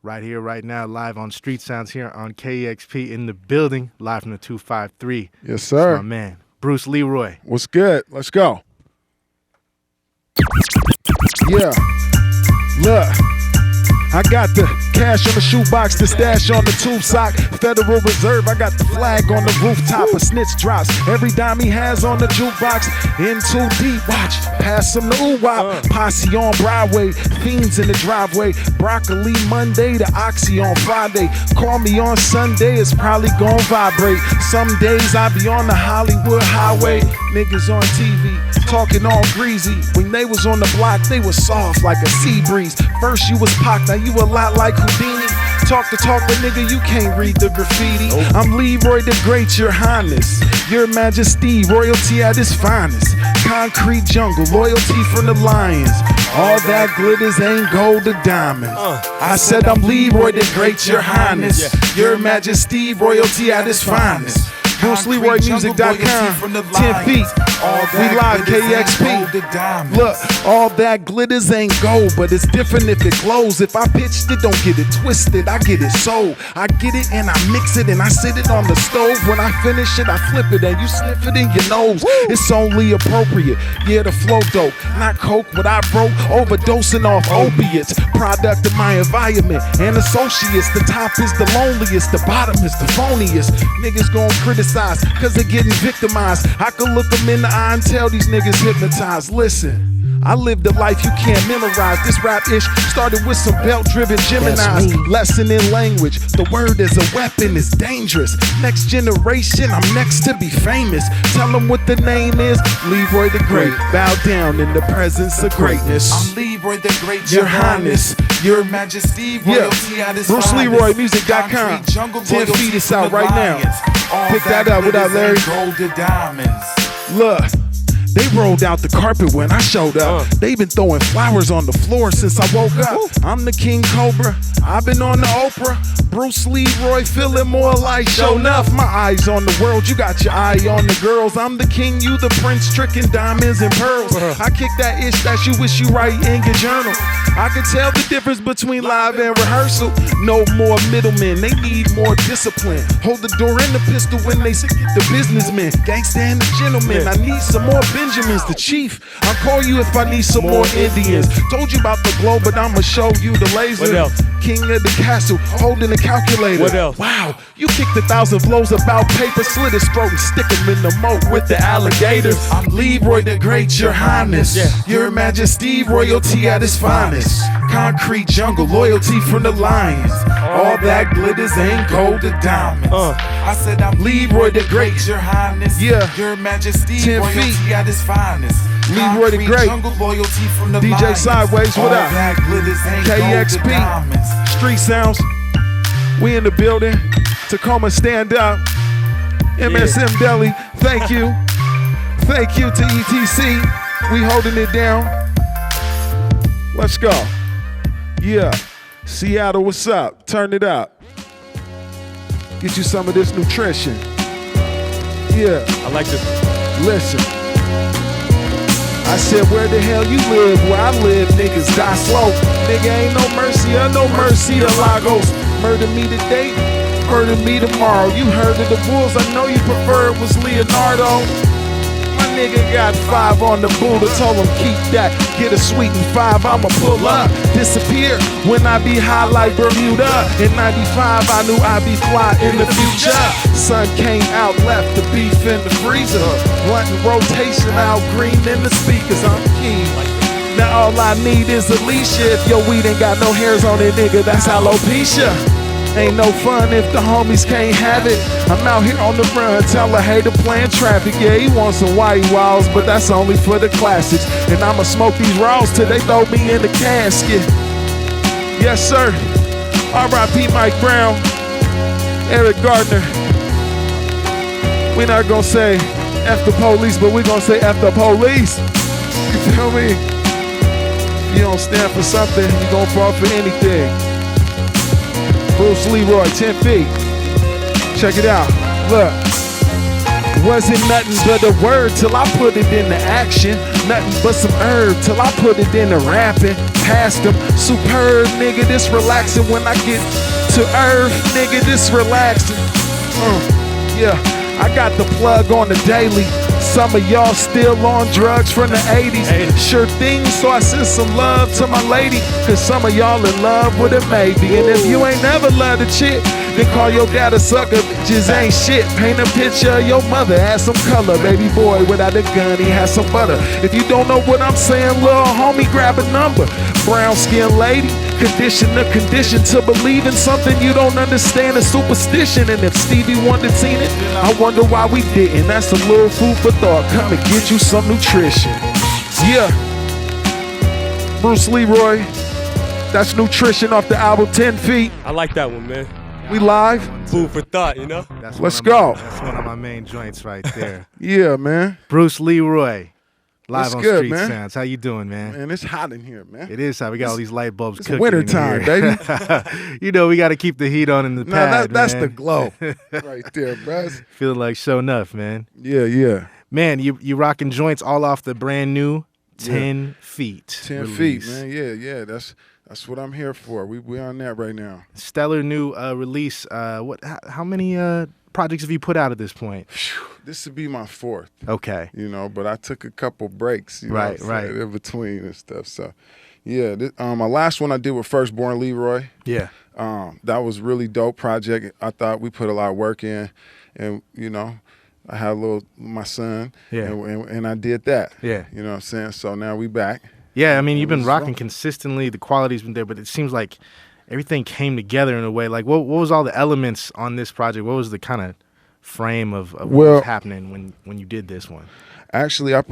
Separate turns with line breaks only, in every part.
Right here, right now, live on Street Sounds here on KEXP in the building, live from the 253.
Yes, sir.
It's my man, Bruce Leroy.
What's good? Let's go. Yeah. Look. I got the cash on the shoebox, the stash on the tube sock. Federal Reserve, I got the flag on the rooftop. A snitch drops every dime he has on the jukebox. In too deep, watch, pass him the ooh-wop. Posse on Broadway, fiends in the driveway. Broccoli Monday, the Oxy on Friday. Call me on Sunday, it's probably gon' vibrate. Some days I be on the Hollywood highway. Niggas on TV, talking all greasy. When they was on the block, they was soft like a sea breeze. First you was Pac, now you a lot like Houdini. Talk the talk, but nigga, you can't read the graffiti. I'm Leroy the Great, your highness. Your majesty, royalty at its finest. Concrete jungle, loyalty from the lions. All that glitters ain't gold or diamonds. I said I'm Leroy the Great, your highness. Your majesty, royalty at its finest. BruceLeroyMusic.com, 10 feet, we live KEXP. Look, all that glitters ain't gold, but it's different if it glows. If I pitched it, don't get it twisted, I get it sold. I get it and I mix it and I sit it on the stove. When I finish it, I flip it and you sniff it in your nose. It's only appropriate, yeah, the flow dope. Not coke, what I wrote, overdosing off opiates. Product of my environment and associates. The top is the loneliest, the bottom is the phoniest. Niggas gon' criticize cause they're getting victimized. I could look them in the eye and tell these niggas hypnotized. Listen, I lived a life you can't memorize. This rap-ish started with some belt-driven Geminis. Lesson in language, the word is a weapon, it's dangerous. Next generation, I'm next to be famous. Tell them what the name is, Leroy the Great. Bow down in the presence of greatness.
I'm Leroy the Great, your highness. Your majesty, royalty at its finest.
BruceLeroyMusic.com, 10 feet is out right now. Pick that up without Larry.
Gold diamonds.
Look. They rolled out the carpet when I showed up. They been throwing flowers on the floor since I woke up. I'm the King Cobra, I've been on the Oprah. Bruce Leroy feeling more like show enough. My eyes on the world, you got your eye on the girls. I'm the king, you the prince, tricking diamonds and pearls. I kick that itch that you wish you write in your journal. I can tell the difference between live and rehearsal. No more middlemen, they need more discipline. Hold the door and the pistol when they see the businessmen. Gangsta and the gentleman, I need some more Benjamins, the chief. I'll call you if I need some more Indians. Told you about the globe, but I'ma show you the laser.
What else?
King of the castle, holding the calculator.
What else?
Wow, you kicked 1,000 flows about paper, slit his throat and stick him in the moat with the alligators. I'm Leroy the Great, your highness. Your majesty, royalty at its finest. Concrete jungle, loyalty from the lions. All that glitters ain't gold or diamonds.
I said I'm
Leroy the Great,
your highness.
Yeah.
Your majesty,
10
royalty
feet.
at its finest.
Leroy the Great.
Jungle, loyalty from the
DJ
lions.
Sideways, what
All
up?
that glitters ain't gold or
KEXP,
diamonds.
Street Sounds. We in the building. Tacoma, stand up. MSM Deli, thank you. Thank you to ETC. We holding it down. Let's go. Yeah. Seattle, what's up? Turn it up. Get you some of this nutrition. Yeah.
I like this.
Listen. I said, where the hell you live? Where I live, niggas die slow. Nigga, ain't no mercy, no mercy to Lagos. Murder me today, murder me tomorrow. You heard of the Bulls, I know you prefer it was Leonardo. My nigga got 5 on the Buddha, told him keep that. Get a sweet and 5, I'ma pull up. Disappear when I be high like Bermuda. In 95, I knew I'd be fly in the future. Sun came out, left the beef in the freezer. Blunt and rotation out, green in the speakers, I'm keen. Now all I need is Alicia. If your weed ain't got no hairs on it, nigga, that's alopecia. Ain't no fun if the homies can't have it. I'm out here on the run, tell a hater playing traffic. Yeah, he wants some white walls, but that's only for the classics. And I'ma smoke these raws till they throw me in the casket. Yes, sir. R.I.P. Mike Brown, Eric Gardner. We're not gonna say F the police, but we're gonna say F the police. You feel me? You don't stand for something, you gon' fall for anything. Bruce Leroy, 10 feet. Check it out. Look. Wasn't nothing but a word till I put it into action. Nothing but some herb till I put it into rapping. Past them, superb, nigga, this relaxing. When I get to earth, nigga, this relaxing. Yeah, I got the plug on the daily. Some of y'all still on drugs from the 80s. Sure thing, so I send some love to my lady. Cause some of y'all in love with a maybe. And if you ain't never loved a chick, then call your dad a sucker. Bitches ain't shit. Paint a picture of your mother, add some color. Baby boy without a gun, he has some butter. If you don't know what I'm saying, little homie, grab a number. Brown skin lady, condition the condition to believe in something you don't understand, a superstition. And if Stevie Wonder seen it, I wonder why we didn't. That's a little food for thought. Come and get you some nutrition. Yeah, Bruce Leroy. That's Nutrition off the album 10 Feet.
I like that one, man.
We live.
Food for thought, you know?
Let's go.
That's one of my main joints right there.
Yeah, man.
Bruce Leroy. Live
What's
on
good,
Street
man?
Sounds. How you doing, man?
Man, it's hot in here, man.
It is hot. We got all these light bulbs
It's
cooking
winter
in
time,
here.
baby.
You know, we got to keep the heat on in the pad,
that's
man.
the glow right there, bro.
Feeling like show enough, man.
Yeah.
Man, you rocking joints all off the brand new 10 Feet
10
release.
feet, man. Yeah. That's what I'm here for. We on that right now.
Stellar new release. How many projects have you put out at this point?
This would be my fourth.
Okay.
You know, but I took a couple breaks, you know
Right,
what I'm saying,
right.
in between and stuff. So, yeah, my last one I did with Firstborn Leroy.
Yeah.
That was really dope project. I thought we put a lot of work in, and you know, I had my son,
Yeah.
and I did that.
Yeah.
You know what I'm saying? So now we back.
Yeah, I mean, you've been
was
rocking
wrong.
consistently. The quality's been there, but it seems like everything came together in a way. Like, what was all the elements on this project? What was the kind of frame of what was happening when you did this one?
Actually, I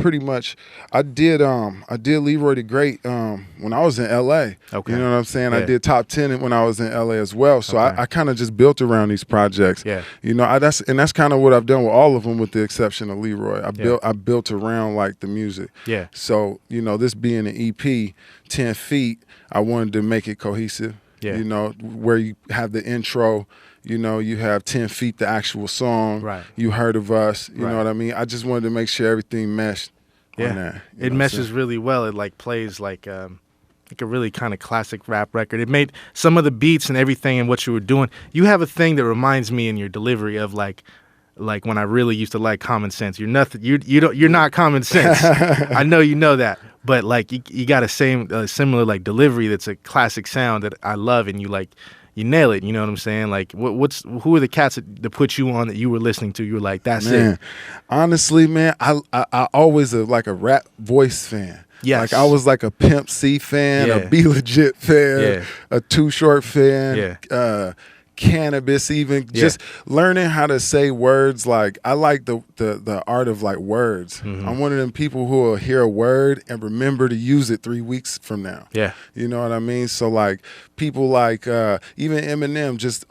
did Leroy the Great when I was in LA.
Okay.
You know what I'm saying?
Yeah.
I did Top 10 when I was in LA as well. So
Okay.
I kind of just built around these projects.
Yeah.
You know, that's kind of what I've done with all of them, with the exception of Leroy. I built around like the music.
Yeah.
So, you know, this being an EP, 10 Feet, I wanted to make it cohesive.
Yeah.
You know, where you have the intro, you know, you have 10 Feet, the actual song.
Right.
You Heard of Us. You
Right.
know what I mean? I just wanted to make sure everything meshed on that.
It meshes really well. It like plays like a really kind of classic rap record. It made some of the beats and everything and what you were doing. You have a thing that reminds me in your delivery of like when I really used to like Common Sense. You're nothing. You're not Common Sense. I know you know that. But like you got a similar like delivery that's a classic sound that I love, and you nail it. You know what I'm saying? Like who are the cats that put you on that you were listening to? You were like, that's it.
Honestly, man, I always like a rap voice fan.
Yes.
Like I was like a Pimp C fan,
Yeah.
a Be Legit fan,
Yeah.
a Too Short fan,
Yeah.
Cannabis, even just learning how to say words. Like I like the art of like words.
Mm-hmm.
I'm one of them people who will hear a word and remember to use it 3 weeks from now.
Yeah.
You know what I mean? So like people like even Eminem, just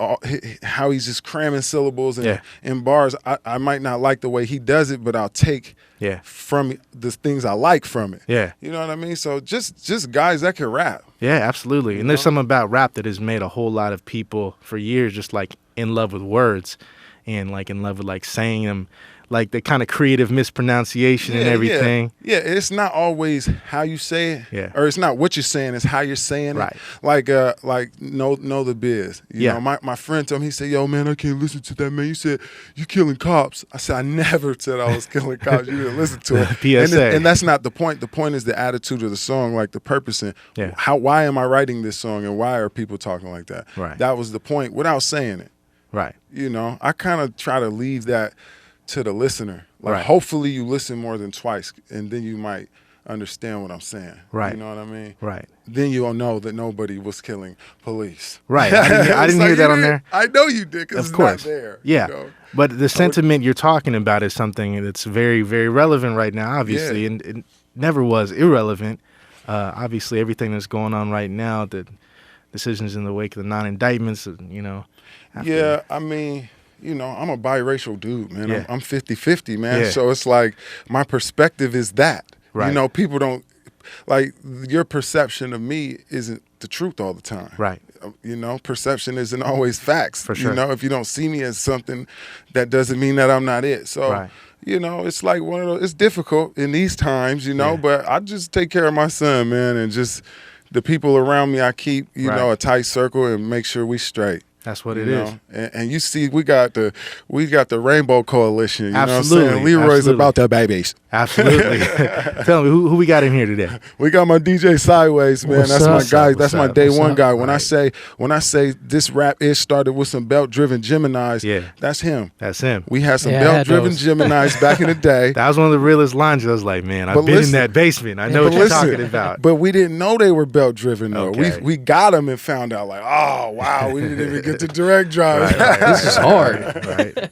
how he's just cramming syllables and bars. I might not like the way he does it, but I'll take from the things I like from it.
Yeah.
You know what I mean? So just guys that can rap.
Yeah, absolutely. And there's something about rap that has made a whole lot of people for years just like in love with words and like in love with like saying them, like the kind of creative mispronunciation and everything.
Yeah, it's not always how you say it.
Yeah.
Or it's not what you're saying, it's how you're saying
Right.
it. Like know the biz. You
Yeah.
know, my friend told me, he said, yo, man, I can't listen to that, man. You said you killing cops. I said, I never said I was killing cops. You didn't listen to it.
PSA.
And that's not the point. The point is the attitude of the song, like the purpose and why am I writing this song and why are people talking like that?
Right.
That was the point without saying it.
Right.
You know, I kind of try to leave that to the listener. Like,
Right.
hopefully you listen more than twice, and then you might understand what I'm saying.
Right.
You know what I mean?
Right.
Then you'll know that nobody was killing police.
Right. I didn't hear that on there.
I know you did, because
Of
it's
course.
not there.
Yeah.
You know?
But the sentiment you're talking about is something that's very, very relevant right now, obviously, and it never was irrelevant. Obviously, everything that's going on right now, the decisions in the wake of the non-indictments, you know.
Yeah, I mean, you know, I'm a biracial dude, man.
Yeah.
I'm 50-50, man.
Yeah.
So it's like my perspective is that.
Right.
You know, people don't, like, your perception of me isn't the truth all the time.
Right.
you know, perception isn't always facts.
For sure.
You know, if you don't see me as something, that doesn't mean that I'm not it. So,
Right.
you know, it's like one of those, it's difficult in these times, you know,
Yeah.
but I just take care of my son, man, and just the people around me, I keep, you
Right.
know, a tight circle and make sure we straight.
That's what it
You
is.
know? And you see, we got the Rainbow Coalition. You
Absolutely,
know what I'm saying? Leroy's
absolutely.
about the babies.
Absolutely. Tell me who we got in here today.
We got my DJ Sideways, man.
What's
That's
up?
my
What's
guy.
up?
That's my
What's
day
up?
one
What's
guy.
up?
When I say this rap is started with some belt driven Geminis,
Yeah.
that's him.
That's him.
We had some
Yeah, I
belt
had
driven
those.
Geminis back in the day.
That was one of the realest lines. I was like, man, I've
But
been
listen-
in that basement. I know
But
what you're
listen,
talking about.
But we didn't know they were belt driven though.
Okay.
We got them and found out like, oh wow, we didn't even get to direct drive.
This is hard.
Right.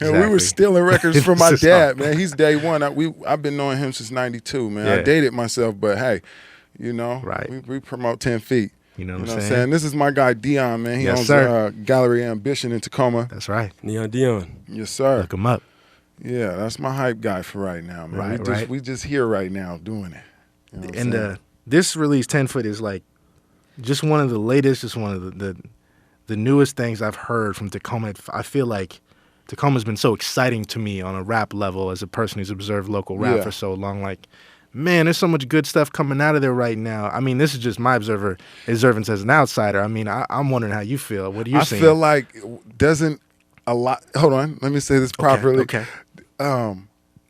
And we were
Exactly.
stealing records from my
This is
dad, man. He's day one. I've been knowing him since '92, man. I
Yeah.
dated myself, but hey, you know,
Right.
we promote 10 feet.
You know
You
what
know
I'm
what I'm
saying?
saying? This is my guy Dion, man. He
Yes,
owns
sir.
Gallery Ambition in Tacoma.
That's right.
Neon Dion.
Yes, sir.
Look him up.
Yeah, that's my hype guy for right now, man.
Right,
we just
right.
we just here right now doing it. You know what I'm
And
saying?
this release, 10 Foot, is like just one of the latest, just one of the newest things I've heard from Tacoma. I feel like Tacoma's been so exciting to me on a rap level as a person who's observed local rap
Yeah.
for so long. Like, man, there's so much good stuff coming out of there right now. I mean, this is just my observance as an outsider. I mean, I'm wondering how you feel. What are you
I
seeing?
feel like doesn't a lot. Hold on, let me say this properly.
Okay.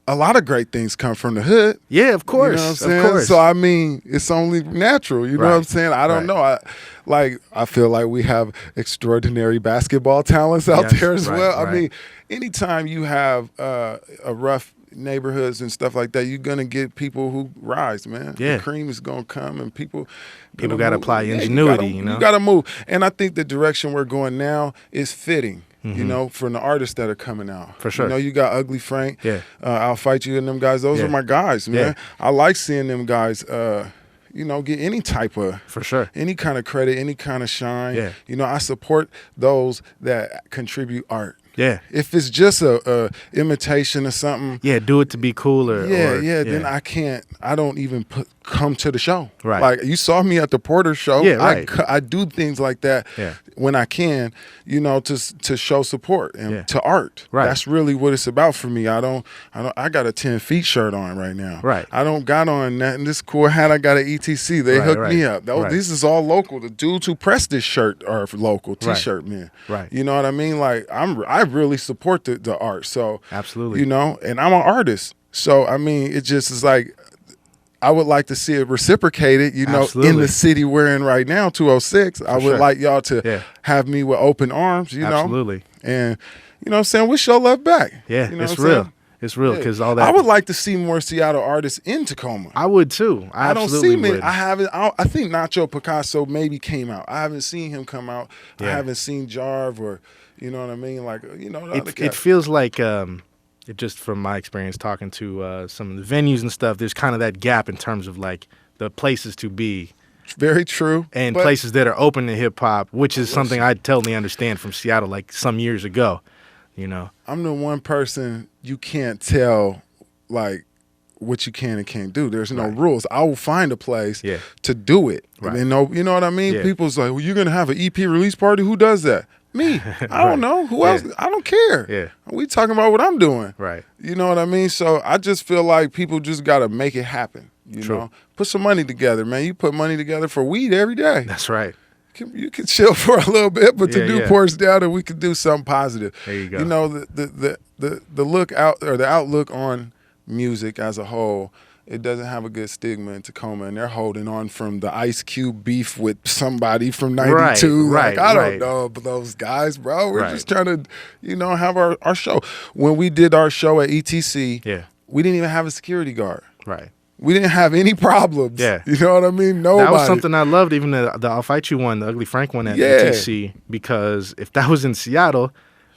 A lot of great things come from the hood.
Yeah, of course.
You know what I'm saying?
Of course.
So I mean, it's only natural. You know what I'm
Right.
saying? I don't
Right.
know. I feel like we have extraordinary basketball talents out
Yes,
there as
right,
well. I
right.
mean, anytime you have a rough neighborhoods and stuff like that, you're gonna get people who rise, man.
Yeah.
The cream is gonna come, and people
People
gonna
gotta
move.
apply
Yeah,
ingenuity, you know?
You gotta move, and I think the direction we're going now is fitting. You
Mhm.
know, from the artists that are coming out.
For sure.
You know, you got Ugly Frank.
Yeah.
I'll Fight You and them guys. Those
Yeah.
are my guys, man.
Yeah.
I like seeing them guys, you know, get any type of,
For sure.
any kind of credit, any kind of shine.
Yeah.
You know, I support those that contribute art.
Yeah.
If it's just a imitation or something,
Yeah, do it to be cool or
then I don't even come to the show.
Right.
Like you saw me at the Porter show.
Yeah, right.
I do things like that
Yeah.
when I can, you know, to show support and
Yeah.
to art.
Right.
That's really what it's about for me. I got a 10 feet shirt on right now.
Right.
I don't got on that and this cool hat I got at ETC. They
Right,
hooked me
right.
up.
Right.
This is all local. The dudes who pressed this shirt are local
Right.
t-shirt men.
Right.
You know what I mean? Like I really support the art. So
Absolutely.
you know, and I'm an artist. So I mean, it just is like I would like to see it reciprocated, you know, in
Absolutely.
the city we're in right now, 206. I would
sure.
like y'all to
Yeah.
have me with open arms, you know.
Absolutely.
And you know what I'm saying? We show love back.
Yeah,
You know
it's
what I'm
real.
saying?
It's real
Yeah.
because all that.
I would like to see more Seattle artists in Tacoma.
I would too. I
don't
absolutely
see many.
would.
I haven't. I think Nacho Picasso maybe came out. I haven't seen him come out. I
Yeah.
haven't seen Jarv or, you know what I mean? Like, you know, the other
It
cats.
feels like it just from my experience talking to some of the venues and stuff. There's kind of that gap in terms of like the places to be
Very true.
and
but-
places that are open to hip hop, which is something I totally understand from Seattle, like some years ago. You know.
I'm the one person you can't tell like what you can and can't do. There's no
Right.
rules. I will find a place
Yeah.
to do it.
Right.
And you know what I mean?
Yeah.
People's like, well, you're gonna have an EP release party? Who does that? Me. I don't know. Who else?
Yeah.
I don't care.
Yeah.
We talking about what I'm doing.
Right.
You know what I mean? So I just feel like people just gotta make it happen. You
True.
know? Put some money together, man. You put money together for weed every day.
That's right.
You can chill for a little bit, but
Yeah,
the Newport's down and we could do something positive.
There you go.
You know, the look out or the outlook on music as a whole, it doesn't have a good stigma in Tacoma, and they're holding on from the Ice Cube beef with somebody from '92.
Right,
like I
right.
don't know those guys, bro. We're
Right.
just trying to, you know, have our show. When we did our show at ETC,
Yeah.
we didn't even have a security guard.
Right.
We didn't have any problems.
Yeah.
You know what I mean? Nobody.
That was something I loved, even the I'll Fight You one, the Ugly Frank one at
Yeah.
ATC, because if that was in Seattle,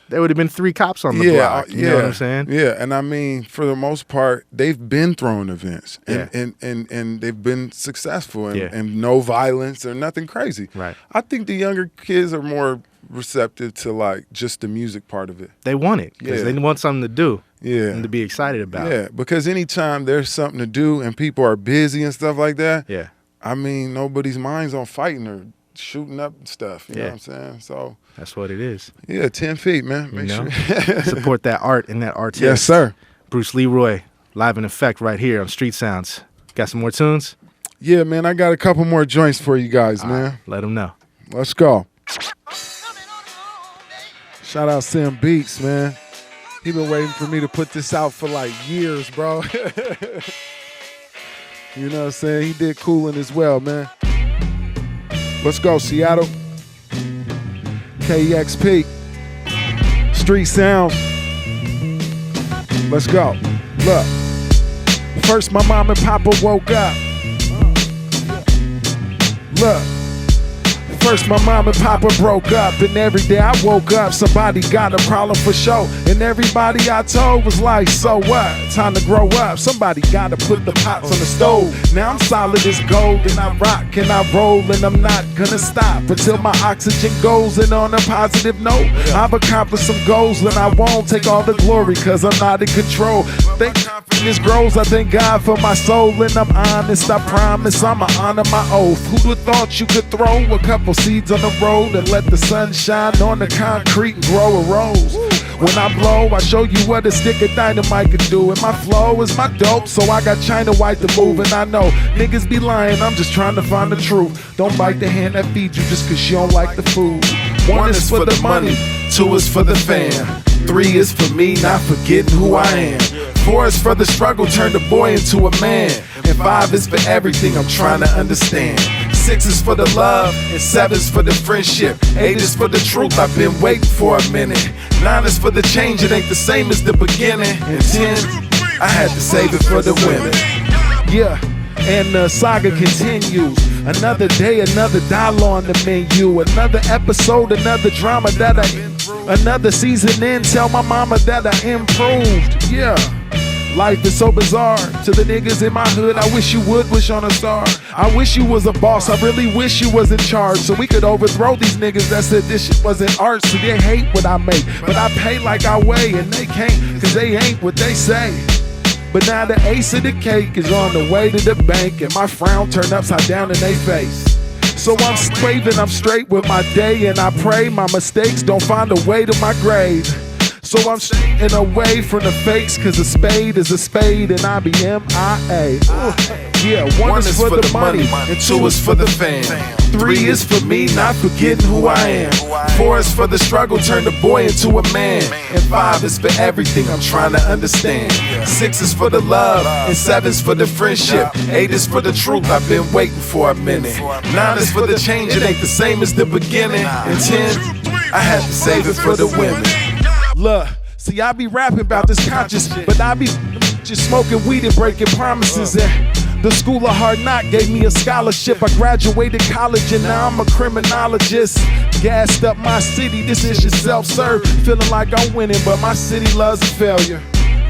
there would have been 3 cops on the block. You know what I'm saying?
Yeah, and I mean, for the most part, they've been throwing events, and and they've been successful, and,
Yeah.
and no violence or nothing crazy.
Right.
I think the younger kids are more receptive to like just the music part of it.
They want it because
Yeah.
they want something to do
Yeah.
and to be excited about.
Yeah, because anytime there's something to do and people are busy and stuff like that,
Yeah.
I mean, nobody's mind's on fighting or shooting up stuff. You know what I'm saying? So
that's what it is.
Yeah, 10 feet, man. Make sure.
Support that art and that artist.
Yes, sir.
Bruce Leroy, live in effect right here on Street Sounds. Got some more tunes?
Yeah, man, I got a couple more joints for you guys, man.
Let them know.
Let's go. Shout out Sam Beats, man. He been waiting for me to put this out for like years, bro. You know what I'm saying? He did Coolin' as well, man. Let's go, Seattle. KEXP. Street Sounds. Let's go. Look. First, my mom and papa woke up. Look. First, my mom and papa broke up, and every day I woke up, somebody got a problem for sure. And everybody I told was like, so what? Time to grow up. Somebody gotta put the pots on the stove. Now I'm solid as gold, and I rock and I roll, and I'm not gonna stop until my oxygen goes. And on a positive note, I've accomplished some goals, and I won't take all the glory, cause I'm not in control. Thank confidence grows, I thank God for my soul, and I'm honest, I promise I'ma honor my oath. Who'd have thought you could throw a couple seeds on the road and let the sun shine on the concrete and grow a rose? When I blow, I show you what a stick of dynamite can do. And my flow is my dope, so I got China White to move. And I know niggas be lying, I'm just trying to find the truth. Don't bite the hand that feeds you just cause you don't like the food. One is for the money, two is for the fam, three is for me, not forgetting who I am. 4 is for the struggle, turn the boy into a man. And 5 is for everything I'm trying to understand. 6 is for the love, and 7 is for the friendship. 8 is for the truth, I've been waiting for a minute. 9 is for the change, it ain't the same as the beginning. And 10, I had to save it for the women. Yeah, and the saga continues. Another day, another dollar on the menu. Another episode, another drama another season in, tell my mama that I improved. Yeah. Life is so bizarre. To the niggas in my hood, I wish you would wish on a star. I wish you was a boss, I really wish you was in charge, so we could overthrow these niggas that said this shit wasn't art. So they hate what I make, but I pay like I weigh, and they can't, cause they ain't what they say. But now the ace of the cake is on the way to the bank, and my frown turned upside down in they face. So I'm waving, I'm straight with my day, and I pray my mistakes don't find a way to my grave. So I'm staying away from the fakes, cause a spade is a spade, and I be MIA. Yeah, 1 is for the money, and 2 is for the fam. 3 is for me, not forgetting who I am. 4 is for the struggle, turn the boy into a man. And 5 is for everything I'm trying to understand. 6 is for the love, and 7 is for the friendship. 8 is for the truth, I've been waiting for a minute. 9 is for the change, it ain't the same as the beginning. And 10, I had to save it for the women. Look, see, I be rapping about this conscious, but I be just smoking weed and breaking promises. And the School of Hard Knock gave me a scholarship. I graduated college and now I'm a criminologist. Gassed up my city, this is just self-serve. Feeling like I'm winning, but my city loves a failure.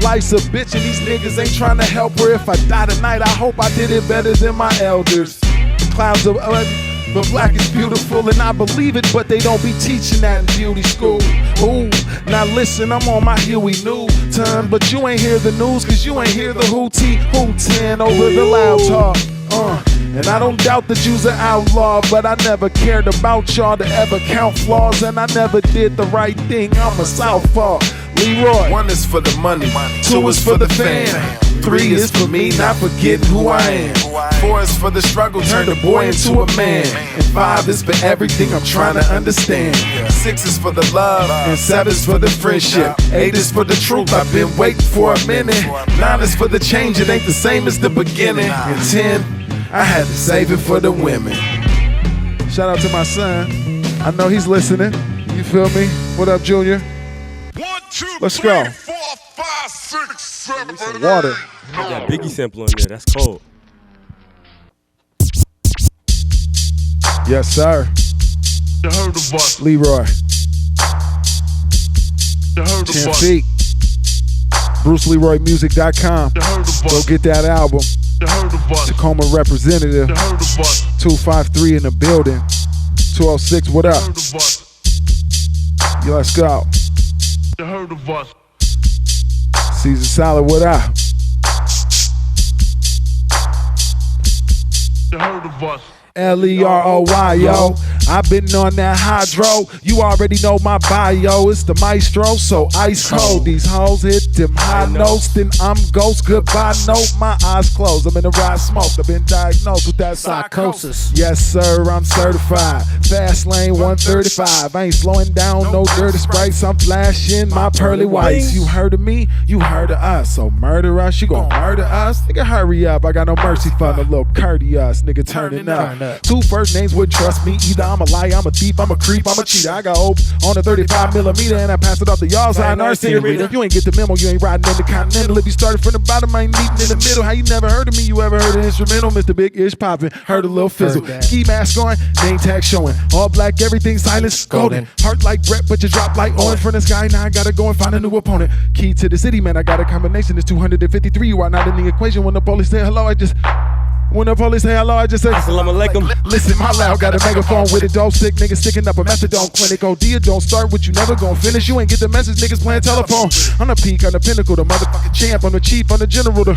Life's a bitch and these niggas ain't trying to help her. If I die tonight, I hope I did it better than my elders. Clouds of but black is beautiful, and I believe it, but they don't be teaching that in beauty school. Ooh, now listen, I'm on my Huey Newton, but you ain't hear the news, cause you ain't hear the hootin' over the loud talk. And I don't doubt that you's an outlaw, but I never cared about y'all to ever count flaws, and I never did the right thing, I'm a southpaw. Leroy. 1 is for the money, 2 is for the fam. 3 is for me, not forgetting who I am. 4 is for the struggle, turn the boy into a man. And 5 is for everything I'm trying to understand. 6 is for the love, and 7 is for the friendship. 8 is for the truth, I've been waiting for a minute. 9 is for the change, it ain't the same as the beginning. And 10, I had to save it for the women. Shout out to my son, I know he's listening. You feel me? What up, Junior?
1, 2,
Let's
3,
go.
4, 5, 6, 7,
Some water.
Got Biggie sample on there. That's cold.
Yes, sir.
You heard the bus.
Leroy.
You heard the
10
bus.
feet. BruceLeroyMusic.com.
You heard the
Go
bus.
get that album.
You heard the bus.
Tacoma representative.
You heard the bus.
253 in the building. 206, what
You
up?
heard the bus.
Yeah, let's go.
You heard the bus.
Caesar Salad, what up?
You heard the bus.
Leroy, yo. I've been on that hydro. You already know my bio. It's the maestro, so ice cold. These hoes hit them high notes, then I'm ghost. Goodbye, no, my eyes closed. I'm in the ride smoked. I've been diagnosed with that psychosis. Yes, sir, I'm certified. Fast lane 135. I ain't slowing down, no dirty sprites. I'm flashing my pearly whites. You heard of me, you heard of us. So murder us, you gon' murder us? Nigga, hurry up. I got no mercy for the little courteous. Nigga, turning up. Two first names would trust me. Either I'm a liar, I'm a thief, I'm a creep, I'm a cheater. I got hope on a 35 millimeter and I pass it off to y'all, so I know it's reader. If you ain't get the memo, you ain't riding in the Continental. If you started from the bottom, I ain't meeting in the middle. How you never heard of me? You ever heard an instrumental? Mr. Big Ish poppin', heard a little fizzle. Ski mask on, name tag showing. All black, everything silence, golden. Heart like Brett, but you drop like orange from the sky. Now I gotta go and find a new opponent. Key to the city, man, I got a combination. It's 253. You are not in the equation. When the police say hello, I just say
Assalamu alaikum.
Listen, my loud got a megaphone with a dope stick. Niggas sticking up a methadone clinic. OD, it don't start with you never gon' finish. You ain't get the message, niggas playing telephone. I'm the peak, I'm the pinnacle, the motherfucking champ. I'm the chief, I'm the general, the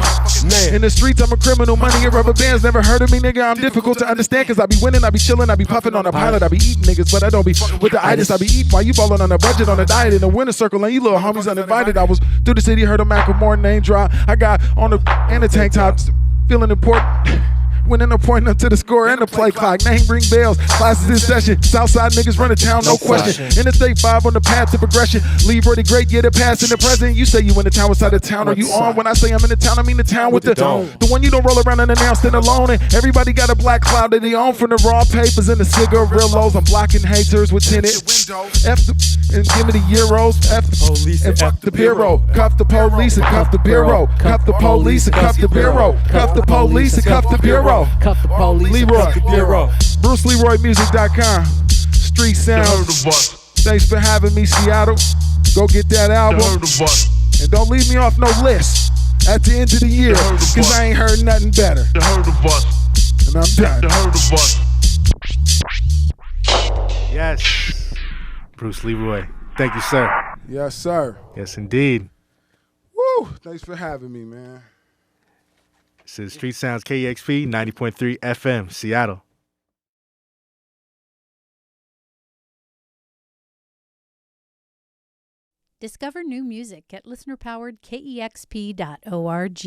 man. In the streets, I'm a criminal. Money and rubber bands, never heard of me, nigga. I'm difficult to understand, cause I be winning, I be chilling, I be puffing on a pilot. I be eating niggas, but I don't be with the itis. I be eating while you ballin' on a budget, on a diet, in the winter circle, and you little homies uninvited. I was through the city, heard a Macklemore name drop. I got on the and the tank top, feeling important. Winning a point up to the score and the play clock. Name ring bells, classes in session. Southside niggas run the town, no question. Interstate 5 on the path to progression. Leroy the Great, yeah, the past and the present. You say you in the town, what side of town are you on? When I say I'm in the town, I mean the town with the dome. The one you don't roll around unannounced and alone. And everybody got a black cloud that they own, from the raw papers and the cigarillos. I'm blocking haters with tinted. F the, and give me the euros. F the police and fuck the bureau. Cuff the police and cuff the bureau. Cuff the police and cuff the bureau. Cuff the police and cuff the bureau.
Cuff the police.
Leroy. BruceLeroyMusic.com. Street Sounds. Thanks for having me, Seattle. Go get that album. And don't leave me off no list at the end of the year, cause I ain't heard nothing better. And I'm done.
Yes. Bruce Leroy. Thank you, sir.
Yes, sir.
Yes, indeed.
Woo! Thanks for having me, man.
This is Street Sounds KEXP 90.3 FM, Seattle.
Discover new music at listener-powered KEXP.org.